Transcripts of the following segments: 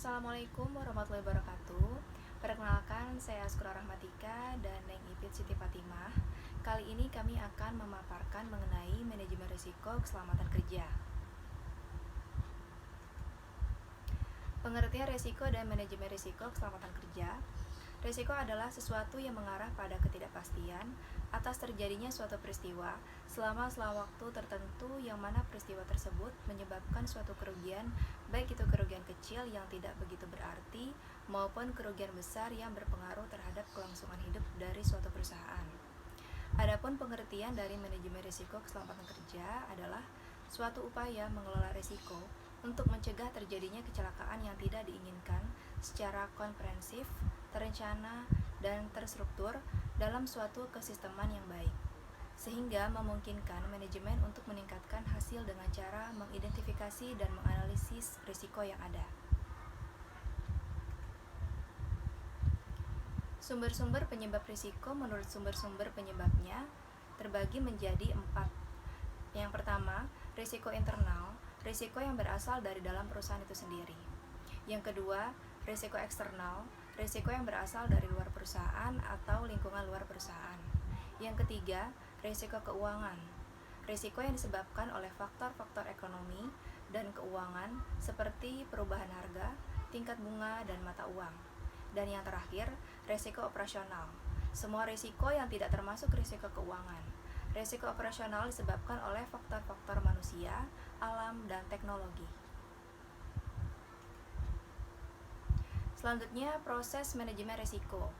Assalamualaikum warahmatullahi wabarakatuh. Perkenalkan, saya Askura Rahmatika dan Neng Ipit Siti Fatimah. Kali ini kami akan memaparkan mengenai manajemen risiko keselamatan kerja. Pengertian risiko dan manajemen risiko keselamatan kerja. Risiko adalah sesuatu yang mengarah pada ketidakpastian atas terjadinya suatu peristiwa selama waktu tertentu, yang mana peristiwa tersebut menyebabkan suatu kerugian, baik itu kerugian kecil yang tidak begitu berarti maupun kerugian besar yang berpengaruh terhadap kelangsungan hidup dari suatu perusahaan. Adapun pengertian dari manajemen risiko keselamatan kerja adalah suatu upaya mengelola risiko untuk mencegah terjadinya kecelakaan yang tidak diinginkan secara komprehensif, terencana, dan terstruktur dalam suatu kesisteman yang baik, sehingga memungkinkan manajemen untuk meningkatkan hasil dengan cara mengidentifikasi dan menganalisis risiko yang ada. Sumber-sumber penyebab risiko menurut sumber-sumber penyebabnya terbagi menjadi 4. Yang pertama, risiko internal, risiko yang berasal dari dalam perusahaan itu sendiri. Yang kedua, risiko eksternal, risiko yang berasal dari luar perusahaan atau lingkungan luar perusahaan. Yang ketiga, risiko keuangan, risiko yang disebabkan oleh faktor-faktor ekonomi dan keuangan seperti perubahan harga, tingkat bunga, dan mata uang. Dan yang terakhir, risiko operasional, semua risiko yang tidak termasuk risiko keuangan. Risiko operasional disebabkan oleh faktor-faktor manusia, alam, dan teknologi. Selanjutnya, proses manajemen risiko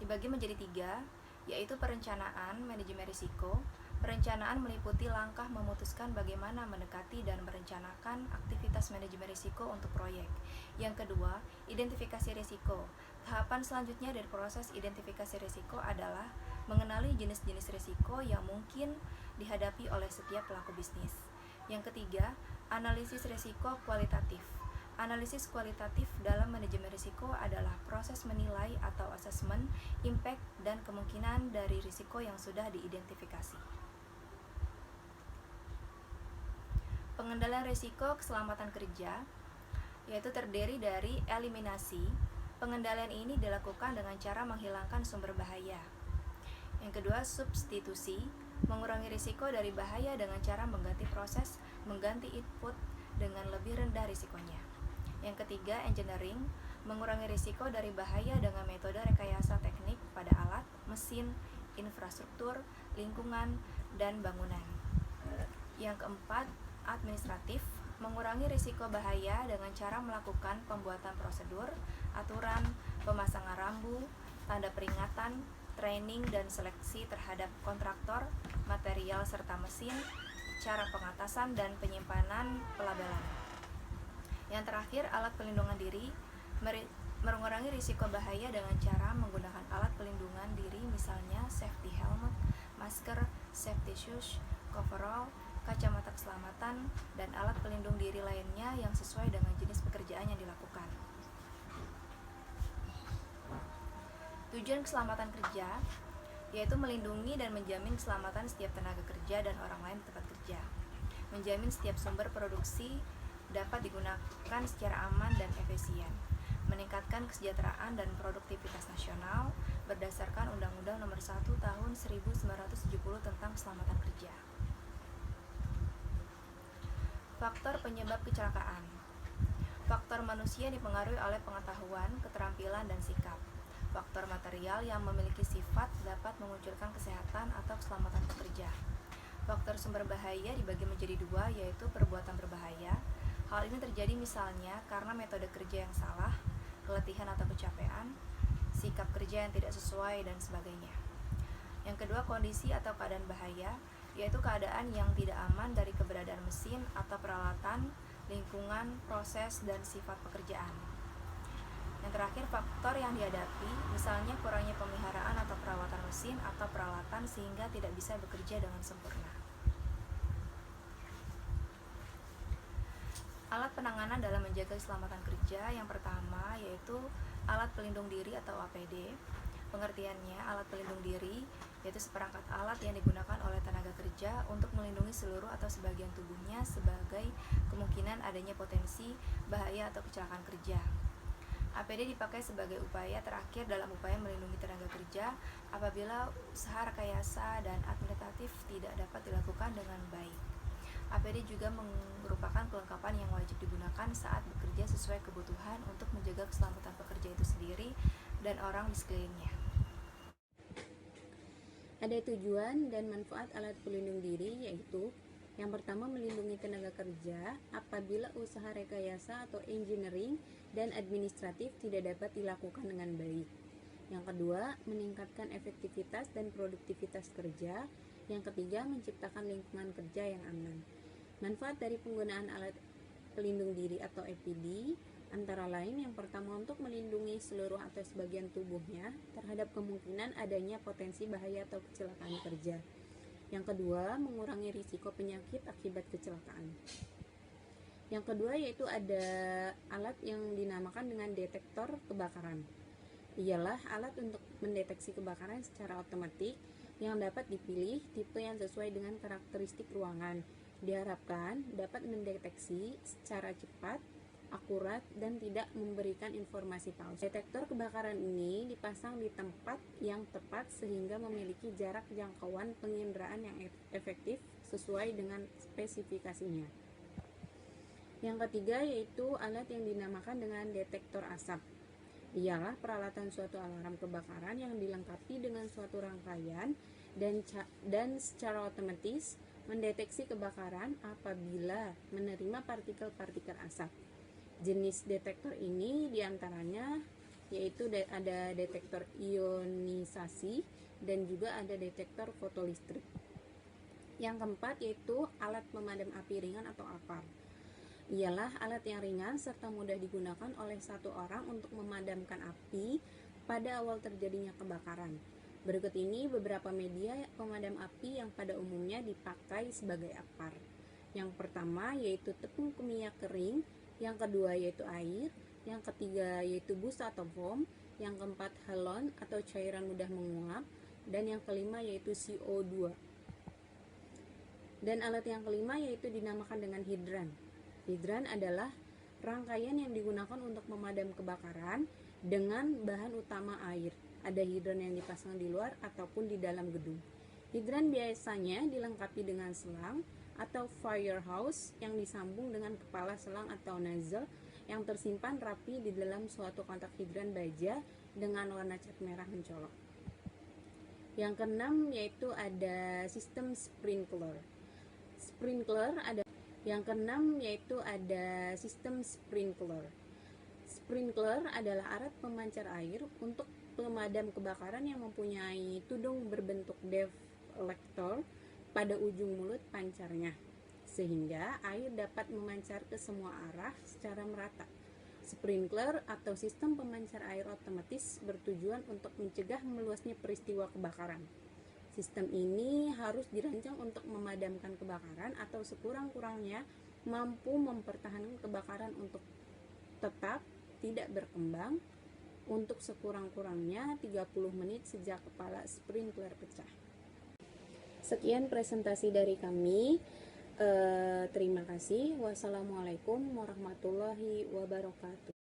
dibagi menjadi 3, yaitu perencanaan manajemen risiko. Perencanaan meliputi langkah memutuskan bagaimana mendekati dan merencanakan aktivitas manajemen risiko untuk proyek. Yang kedua, identifikasi risiko. Tahapan selanjutnya dari proses identifikasi risiko adalah mengenali jenis-jenis risiko yang mungkin dihadapi oleh setiap pelaku bisnis. Yang ketiga, analisis risiko kualitatif. Analisis kualitatif dalam manajemen risiko adalah proses menilai atau asesmen impact dan kemungkinan dari risiko yang sudah diidentifikasi. Pengendalian risiko keselamatan kerja yaitu terdiri dari eliminasi. Pengendalian ini dilakukan dengan cara menghilangkan sumber bahaya. Yang kedua, substitusi, mengurangi risiko dari bahaya dengan cara mengganti proses, mengganti input dengan lebih rendah risikonya. Yang ketiga, engineering, mengurangi risiko dari bahaya dengan metode rekayasa teknik pada alat, mesin, infrastruktur, lingkungan, dan bangunan. Yang keempat, administratif, mengurangi risiko bahaya dengan cara melakukan pembuatan prosedur, aturan, pemasangan rambu, tanda peringatan, training dan seleksi terhadap kontraktor, material serta mesin, cara pengatasan dan penyimpanan pelabelan. Yang terakhir, alat pelindungan diri, mengurangi risiko bahaya dengan cara menggunakan alat pelindungan diri, misalnya safety helmet, masker, safety shoes, coverall, kacamata keselamatan, dan alat pelindung diri lainnya yang sesuai dengan jenis pekerjaan yang dilakukan. Tujuan keselamatan kerja yaitu melindungi dan menjamin keselamatan setiap tenaga kerja dan orang lain di tempat kerja, menjamin setiap sumber produksi dapat digunakan secara aman dan efisien, meningkatkan kesejahteraan dan produktivitas nasional berdasarkan Undang-Undang Nomor 1 Tahun 1970 tentang Keselamatan Kerja. Faktor penyebab kecelakaan. Faktor manusia dipengaruhi oleh pengetahuan, keterampilan, dan sikap. Faktor material yang memiliki sifat dapat memunculkan kesehatan atau keselamatan pekerja. Faktor sumber bahaya dibagi menjadi 2, yaitu perbuatan berbahaya. Hal ini terjadi misalnya karena metode kerja yang salah, keletihan atau kecapean, sikap kerja yang tidak sesuai, dan sebagainya. Yang kedua, kondisi atau keadaan bahaya, yaitu keadaan yang tidak aman dari keberadaan mesin atau peralatan, lingkungan, proses, dan sifat pekerjaan. Yang terakhir, faktor yang dihadapi, misalnya kurangnya pemeliharaan atau perawatan mesin atau peralatan sehingga tidak bisa bekerja dengan sempurna. Alat penanganan dalam menjaga keselamatan kerja yang pertama yaitu alat pelindung diri atau APD. Pengertiannya, alat pelindung diri yaitu seperangkat alat yang digunakan oleh tenaga kerja untuk melindungi seluruh atau sebagian tubuhnya sebagai kemungkinan adanya potensi bahaya atau kecelakaan kerja. APD dipakai sebagai upaya terakhir dalam upaya melindungi tenaga kerja apabila usaha rekayasa dan administratif tidak dapat dilakukan dengan baik. APD juga merupakan kelengkapan yang wajib digunakan saat bekerja sesuai kebutuhan untuk menjaga keselamatan pekerja itu sendiri dan orang di sekelilingnya. Ada tujuan dan manfaat alat pelindung diri, yaitu yang pertama, melindungi tenaga kerja apabila usaha rekayasa atau engineering dan administratif tidak dapat dilakukan dengan baik. Yang kedua, meningkatkan efektivitas dan produktivitas kerja. Yang ketiga, menciptakan lingkungan kerja yang aman. Manfaat dari penggunaan alat pelindung diri atau APD antara lain, yang pertama, untuk melindungi seluruh atau sebagian tubuhnya terhadap kemungkinan adanya potensi bahaya atau kecelakaan kerja. Yang kedua, mengurangi risiko penyakit akibat kecelakaan. Yang kedua yaitu ada alat yang dinamakan dengan detektor kebakaran. Ialah alat untuk mendeteksi kebakaran secara otomatis yang dapat dipilih tipe yang sesuai dengan karakteristik ruangan. Diharapkan dapat mendeteksi secara cepat, akurat, dan tidak memberikan informasi palsu. Detektor kebakaran ini dipasang di tempat yang tepat sehingga memiliki jarak jangkauan penginderaan yang efektif sesuai dengan spesifikasinya. Yang ketiga yaitu alat yang dinamakan dengan detektor asap. Ialah peralatan suatu alarm kebakaran yang dilengkapi dengan suatu rangkaian dan secara otomatis mendeteksi kebakaran apabila menerima partikel-partikel asap. Jenis detektor ini diantaranya yaitu ada detektor ionisasi dan juga ada detektor fotolistrik. Yang keempat yaitu alat pemadam api ringan atau APAR. Ialah alat yang ringan serta mudah digunakan oleh satu orang untuk memadamkan api pada awal terjadinya kebakaran. Berikut ini beberapa media pemadam api yang pada umumnya dipakai sebagai APAR. Yang pertama yaitu tepung kimia kering, yang kedua yaitu air, yang ketiga yaitu busa atau foam, yang keempat halon atau cairan mudah menguap, dan yang kelima yaitu CO2. Dan alat yang kelima yaitu dinamakan dengan hidran. Hidran adalah rangkaian yang digunakan untuk memadam kebakaran dengan bahan utama air. Ada hidran yang dipasang di luar ataupun di dalam gedung. Hidran biasanya dilengkapi dengan selang atau fire hose yang disambung dengan kepala selang atau nozzle yang tersimpan rapi di dalam suatu kotak hidran baja dengan warna cat merah mencolok. Yang keenam yaitu ada sistem sprinkler. Sprinkler adalah alat pemancar air untuk pemadam kebakaran yang mempunyai tudung berbentuk deflektor pada ujung mulut pancarnya, sehingga air dapat memancar ke semua arah secara merata. Sprinkler atau sistem pemancar air otomatis bertujuan untuk mencegah meluasnya peristiwa kebakaran. Sistem ini harus dirancang untuk memadamkan kebakaran atau sekurang-kurangnya mampu mempertahankan kebakaran untuk tetap tidak berkembang untuk sekurang-kurangnya 30 menit sejak kepala sprinkler pecah. Sekian presentasi dari kami. Terima kasih. Wassalamualaikum warahmatullahi wabarakatuh.